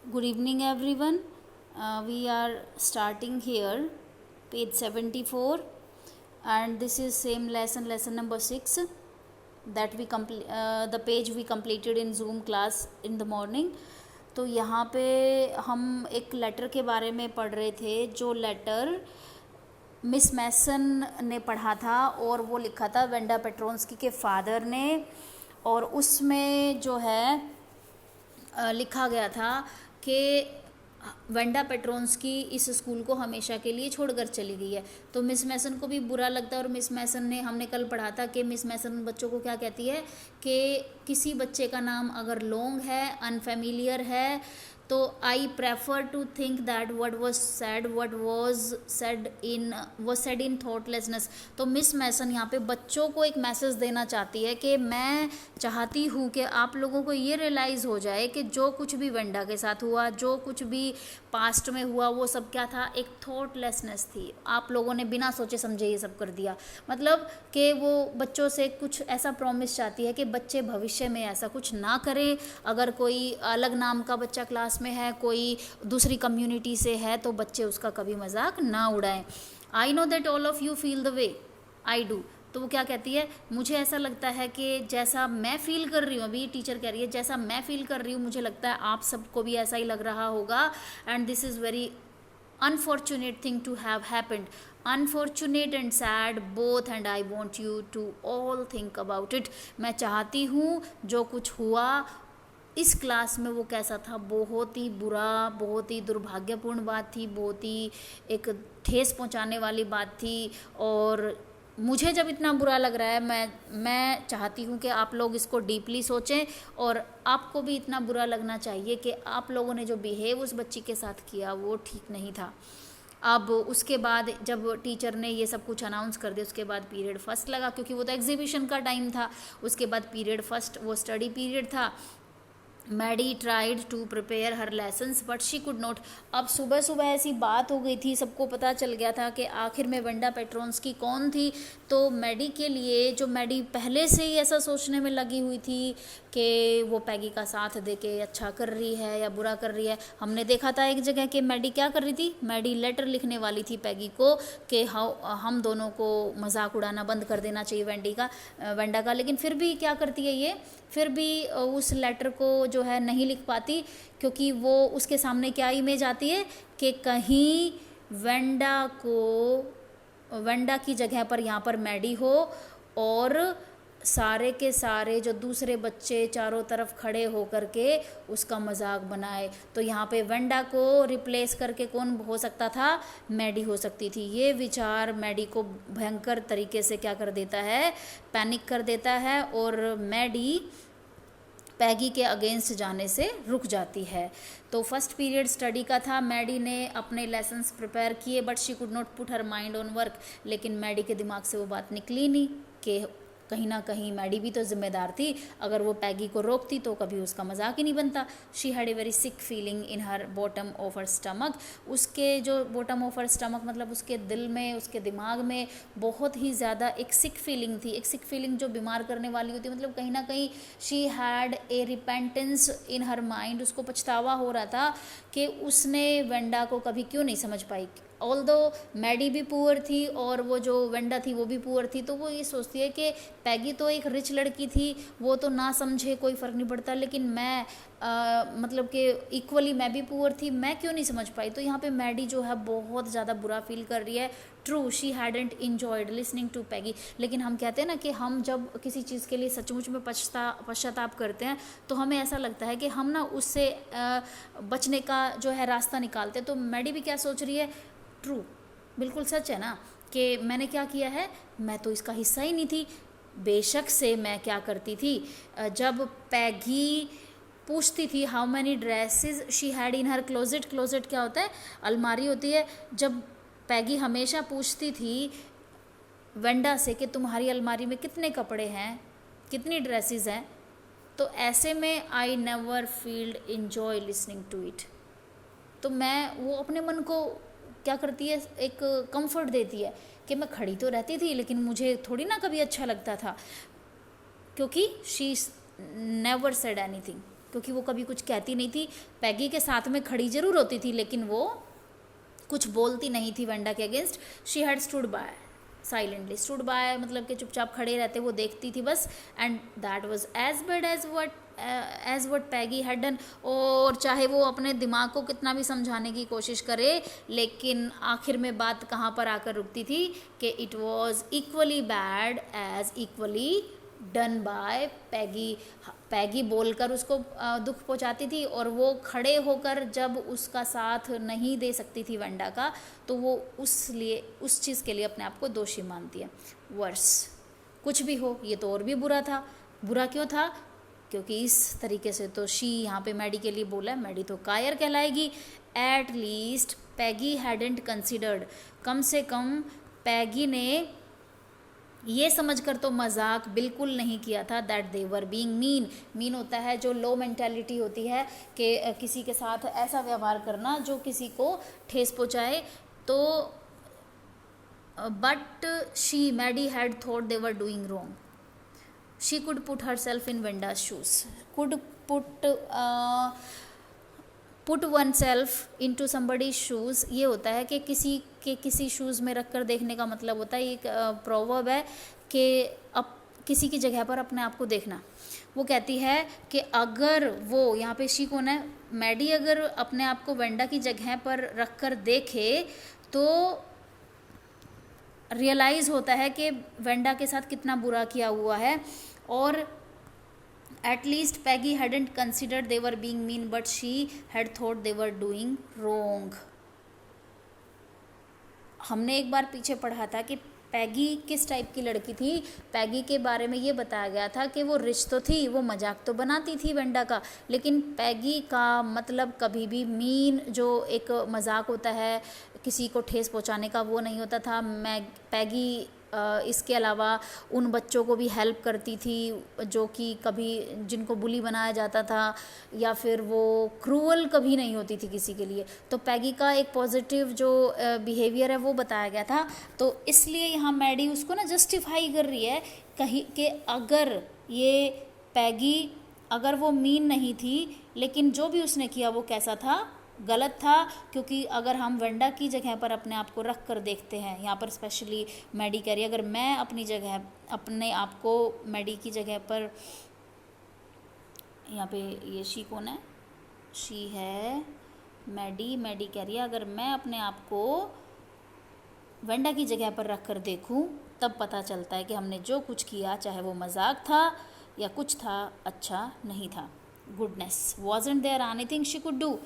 Good evening, everyone. We are starting here, page 74, and this is same lesson number 6 that the page we completed in Zoom class in the morning. तो यहाँ पे हम एक letter के बारे में पढ़ रहे थे, जो लेटर मिस मैसन ने पढ़ा था और वो लिखा था वेंडा पेट्रोन्स्की के फादर ने, और उसमें जो है लिखा गया था कि वेंडा पेट्रोन्स्की इस स्कूल को हमेशा के लिए छोड़कर चली गई है। तो मिस मैसन को भी बुरा लगता है, और मिस मैसन ने, हमने कल पढ़ा था कि मिस मैसन बच्चों को क्या कहती है कि किसी बच्चे का नाम अगर लॉन्ग है, अनफेमिलियर है, तो I prefer to think that what was said in thoughtlessness. तो मिस मैसन यहाँ पे बच्चों को एक मैसेज देना चाहती है कि मैं चाहती हूँ कि आप लोगों को ये रियलाइज़ हो जाए कि जो कुछ भी वेंडा के साथ हुआ, जो कुछ भी पास्ट में हुआ, वो सब क्या था, एक थॉटलेसनेस थी। आप लोगों ने बिना सोचे समझे ये सब कर दिया। मतलब कि वो बच्चों से कुछ ऐसा प्रॉमिस चाहती है कि बच्चे भविष्य में ऐसा कुछ ना करें। अगर कोई अलग नाम का बच्चा क्लास में है, कोई दूसरी कम्युनिटी से है, तो बच्चे उसका कभी मजाक ना उड़ाएं। I know that all of you feel the way I do. तो वो क्या कहती है, मुझे ऐसा लगता है कि जैसा मैं फील कर रही हूँ, अभी टीचर कह रही है जैसा मैं फील कर रही हूँ, मुझे लगता है आप सबको भी ऐसा ही लग रहा होगा। And this is very unfortunate thing to have happened, unfortunate and sad both, and I want you to all think about it. मैं चाहती हूँ जो कुछ हुआ इस क्लास में वो कैसा था, बहुत ही बुरा, बहुत ही दुर्भाग्यपूर्ण बात थी, बहुत ही एक ठेस पहुंचाने वाली बात थी। और मुझे जब इतना बुरा लग रहा है, मैं चाहती हूँ कि आप लोग इसको डीपली सोचें, और आपको भी इतना बुरा लगना चाहिए कि आप लोगों ने जो बिहेव उस बच्ची के साथ किया वो ठीक नहीं था। अब उसके बाद जब टीचर ने ये सब कुछ अनाउंस कर दिया, उसके बाद पीरियड फर्स्ट लगा, क्योंकि वो तो एग्जीबिशन का टाइम था। उसके बाद पीरियड फर्स्ट वो स्टडी पीरियड था। Maddie tried to prepare her lessons but she could not. अब सुबह सुबह ऐसी बात हो गई थी, सबको पता चल गया था कि आखिर में वेंडा पेट्रोन्स्की कौन थी। तो मैडी के लिए, जो मैडी पहले से ही ऐसा सोचने में लगी हुई थी कि वो पैगी का साथ दे के अच्छा कर रही है या बुरा कर रही है। हमने देखा था एक जगह कि मैडी क्या कर रही थी, मैडी लेटर लिखने वाली थी पैगी को कि हम दोनों को मजाक उड़ाना बंद कर देना चाहिए वेंडा का। लेकिन फिर भी क्या करती है ये, फिर भी उस लेटर को जो है नहीं लिख पाती, क्योंकि वो उसके सामने क्या इमेज आती है कि कहीं वेंडा की जगह पर यहाँ पर मैडी हो, और सारे के सारे जो दूसरे बच्चे चारों तरफ खड़े हो करके उसका मजाक बनाए। तो यहाँ पे वेंडा को रिप्लेस करके कौन हो सकता था, मैडी हो सकती थी। ये विचार मैडी को भयंकर तरीके से क्या कर देता है, पैनिक कर देता है, और मैडी पैगी के अगेंस्ट जाने से रुक जाती है। तो फर्स्ट पीरियड स्टडी का था, मैडी ने अपने लेसन्स प्रिपेयर किए, but she could not put her mind on work. लेकिन मैडी के दिमाग से वो बात निकली नहीं कि कहीं ना कहीं मैडी भी तो जिम्मेदार थी। अगर वो पैगी को रोकती तो कभी उसका मजाक ही नहीं बनता। She had a very sick feeling in her bottom of her stomach. उसके जो बॉटम ऑफ हर स्टमक मतलब उसके दिल में, उसके दिमाग में बहुत ही ज़्यादा एक सिक फीलिंग थी। एक सिक फीलिंग जो बीमार करने वाली होती है, मतलब कहीं ना कहीं she had a repentance in her mind. उसको पछतावा हो रहा था कि उसने वेंडा को कभी क्यों नहीं समझ पाई। ऑल्दो मैडी भी पुअर थी और वो जो वेंडा थी वो भी पुअर थी, तो वो ये सोचती है कि पैगी तो एक रिच लड़की थी, वो तो ना समझे कोई फ़र्क नहीं पड़ता, लेकिन मैं मतलब कि इक्वली मैं भी पुअर थी, मैं क्यों नहीं समझ पाई। तो यहाँ पे मैडी जो है बहुत ज़्यादा बुरा फील कर रही है। True, she hadn't enjoyed listening to Peggy. लेकिन हम कहते हैं ना कि हम जब किसी चीज़ के लिए सचमुच में पश्चाताप करते हैं, तो हमें ऐसा लगता है कि हम ना उससे बचने का जो है रास्ता निकालते हैं। तो मैडी भी क्या सोच रही है, ट्रू, बिल्कुल सच है ना, कि मैंने क्या किया है, मैं तो इसका हिस्सा ही नहीं थी। बेशक से मैं क्या करती थी, जब पैगी पूछती थी how many dresses she had in her closet. Closet क्या होता है, अलमारी होती है। जब पैगी हमेशा पूछती थी वेंडा से कि तुम्हारी अलमारी में कितने कपड़े हैं, कितनी ड्रेसेस हैं, तो ऐसे में I never felt enjoy listening to it. तो मैं वो अपने मन को क्या करती है, एक कंफर्ट देती है कि मैं खड़ी तो रहती थी लेकिन मुझे थोड़ी ना कभी अच्छा लगता था, क्योंकि शी नेवर सेड एनीथिंग। क्योंकि वो कभी कुछ कहती नहीं थी, पैगी के साथ में खड़ी जरूर होती थी लेकिन वो कुछ बोलती नहीं थी वेंडा के against. She had stood by silently, stood by मतलब कि चुपचाप खड़े रहते, वो देखती थी बस। And that was as bad as what Peggy had done. और चाहे वो अपने दिमाग को कितना भी समझाने की कोशिश करे, लेकिन आखिर में बात कहाँ पर आकर रुकती थी कि it was equally bad as equally done by Peggy. Peggy बोलकर उसको दुख पहुंचाती थी, और वो खड़े होकर जब उसका साथ नहीं दे सकती थी वेंडा का, तो वो उस चीज़ के लिए अपने आप को दोषी मानती है। वर्स, कुछ भी हो, ये तो और भी बुरा था। बुरा क्यों था? क्योंकि इस तरीके से तो शी यहाँ पे मैडी के लिए बोला है, मैडी तो कायर कहलाएगी। At least Peggy hadn't considered, कम से कम पैगी ने ये समझकर तो मजाक बिल्कुल नहीं किया था that they were being mean. Mean होता है जो लो मेंटालिटी होती है कि किसी के साथ ऐसा व्यवहार करना जो किसी को ठेस पहुँचाए। तो but she Maddie had thought they were doing wrong. She could put herself in Wenda's shoes, could put oneself into somebody shoes. ये होता है कि किसी शूज़ में रख कर देखने का मतलब होता है, एक प्रोवर्ब है कि अब किसी की जगह पर अपने आप को देखना। वो कहती है कि अगर वो, यहाँ पे शी कौन है, मैडी, अगर अपने आप को वेंडा की जगह पर रख कर देखे तो रियलाइज़ होता है कि वेंडा के साथ कितना बुरा किया हुआ है। और at least Peggy hadn't considered they were being mean, but she had thought they were doing wrong. हमने एक बार पीछे पढ़ा था कि पैगी किस टाइप की लड़की थी। पैगी के बारे में ये बताया गया था कि वो रिच तो थी, वो मजाक तो बनाती थी वेंडा का, लेकिन पैगी का मतलब कभी भी मीन, जो एक मजाक होता है किसी को ठेस पहुंचाने का, वो नहीं होता था। पैगी इसके अलावा उन बच्चों को भी हेल्प करती थी जो कि कभी जिनको बुली बनाया जाता था, या फिर वो क्रूअल कभी नहीं होती थी किसी के लिए। तो पैगी का एक पॉजिटिव जो बिहेवियर है वो बताया गया था। तो इसलिए यहाँ मैडी उसको ना जस्टिफाई कर रही है कहीं कि अगर ये पैगी, अगर वो मीन नहीं थी, लेकिन जो भी उसने किया वो कैसा था, गलत था। क्योंकि अगर हम वेंडा की जगह पर अपने आप को रख कर देखते हैं, यहाँ पर स्पेशली मैडी कह रही है, अगर मैं अपने आप को मैडी की जगह पर, यहाँ पे ये शी कौन है, शी है मैडी कह रही है अगर मैं अपने आप को वेंडा की जगह पर रख कर देखूँ तब पता चलता है कि हमने जो कुछ किया, चाहे वो मजाक था या कुछ था, अच्छा नहीं था। Goodness wasn't there anything she could do.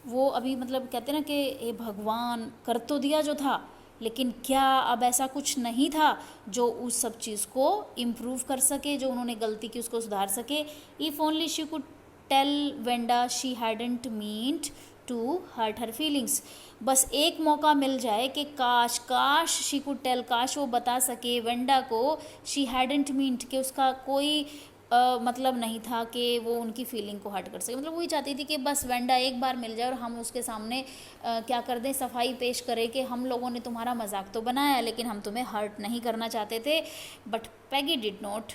वो अभी मतलब कहते हैं ना कि ए भगवान, कर तो दिया जो था, लेकिन क्या अब ऐसा कुछ नहीं था जो उस सब चीज़ को इम्प्रूव कर सके, जो उन्होंने गलती की उसको सुधार सके। If only she could tell Wenda she hadn't meant to hurt her feelings. बस एक मौका मिल जाए कि काश शी कुड टेल, काश वो बता सके वेंडा को शी हैडंट मीन्ड, कि उसका कोई मतलब नहीं था कि वो उनकी फीलिंग को हर्ट कर सके। मतलब वही चाहती थी कि बस वेंडा एक बार मिल जाए और हम उसके सामने क्या कर दें, सफाई पेश करें कि हम लोगों ने तुम्हारा मजाक तो बनाया लेकिन हम तुम्हें हर्ट नहीं करना चाहते थे। But Peggy did not,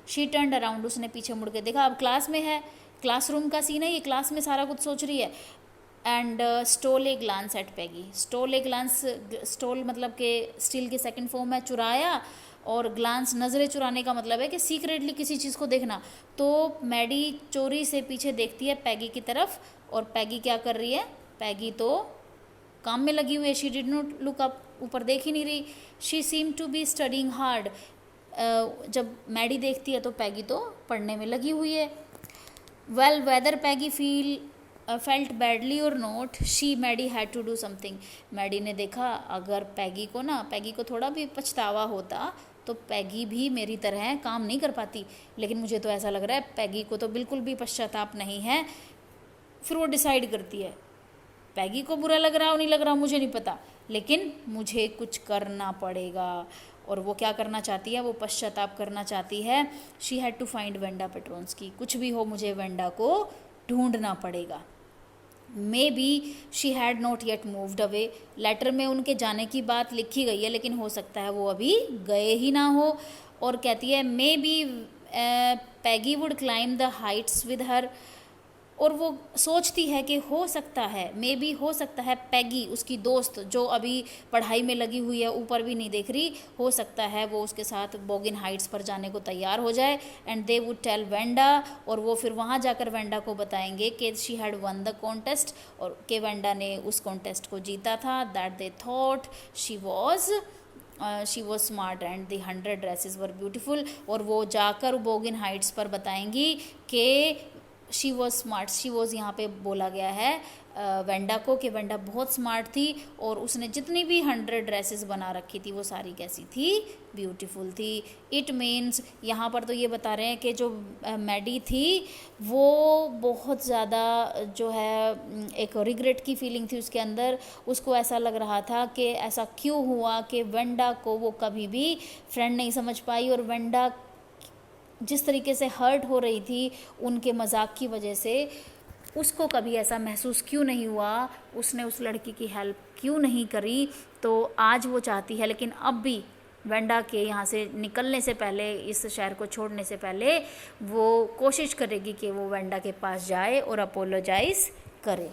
she turned around, उसने पीछे मुड़ के देखा। अब क्लास में है, क्लासरूम का सीन है ये, क्लास में सारा कुछ सोच रही है। And stole a glance at Peggy. Stole a glance, stole मतलब कि स्टील की सेकंड फॉर्म है चुराया, और ग्लांस नज़रें चुराने का मतलब है कि सीक्रेटली किसी चीज़ को देखना। तो मैडी चोरी से पीछे देखती है पैगी की तरफ, और पैगी क्या कर रही है, पैगी तो काम में लगी हुई है। She did not look up, ऊपर देख ही नहीं रही। She seem to be studying hard. जब मैडी देखती है तो पैगी तो पढ़ने में लगी हुई है। Well weather Peggy felt badly और not, she Maddie had to do something. Maddie ने देखा अगर पैगी को थोड़ा भी पछतावा होता तो पैगी भी मेरी तरह काम नहीं कर पाती, लेकिन मुझे तो ऐसा लग रहा है पैगी को तो बिल्कुल भी पश्चाताप नहीं है। फिर वो डिसाइड करती है, पैगी को बुरा लग रहा हो नहीं लग रहा मुझे नहीं पता, लेकिन मुझे कुछ करना पड़ेगा। और वो क्या करना चाहती है, वो पश्चाताप करना चाहती है। She had to find Wanda Petronski, कुछ भी हो मुझे वेंडा को ढूंढना पड़ेगा। Maybe she had not yet moved away. Letter में उनके जाने की बात लिखी गई है, लेकिन हो सकता है वो अभी गए ही ना हो। और कहती है may be Peggy would climb the Heights with her, और वो सोचती है कि हो सकता है, मे बी हो सकता है, पैगी उसकी दोस्त जो अभी पढ़ाई में लगी हुई है, ऊपर भी नहीं देख रही, हो सकता है वो उसके साथ बोगिन हाइट्स पर जाने को तैयार हो जाए। And they would tell Wanda, और वो फिर वहाँ जाकर वेंडा को बताएंगे कि she had won the contest, और कि वेंडा ने उस कॉन्टेस्ट को जीता था। That they thought she was smart and the 100 dresses were beautiful, और वो जाकर बोगिन हाइट्स पर बताएंगी कि she was smart. She was यहाँ पे बोला गया है वेंडा को कि वेंडा बहुत स्मार्ट थी, और उसने जितनी भी 100 ड्रेसेस बना रखी थी वो सारी कैसी थी, ब्यूटीफुल थी। इट मीन्स यहाँ पर तो ये बता रहे हैं कि जो मैडी थी वो बहुत ज़्यादा जो है एक रिग्रेट की फीलिंग थी उसके अंदर। उसको ऐसा लग रहा था कि ऐसा क्यों हुआ कि वेंडा को वो कभी भी फ्रेंड नहीं समझ पाई, और वेंडा जिस तरीके से हर्ट हो रही थी उनके मजाक की वजह से, उसको कभी ऐसा महसूस क्यों नहीं हुआ, उसने उस लड़की की हेल्प क्यों नहीं करी। तो आज वो चाहती है, लेकिन अब भी वेंडा के यहाँ से निकलने से पहले, इस शहर को छोड़ने से पहले, वो कोशिश करेगी कि वो वेंडा के पास जाए और अपोलोजाइज़ करे।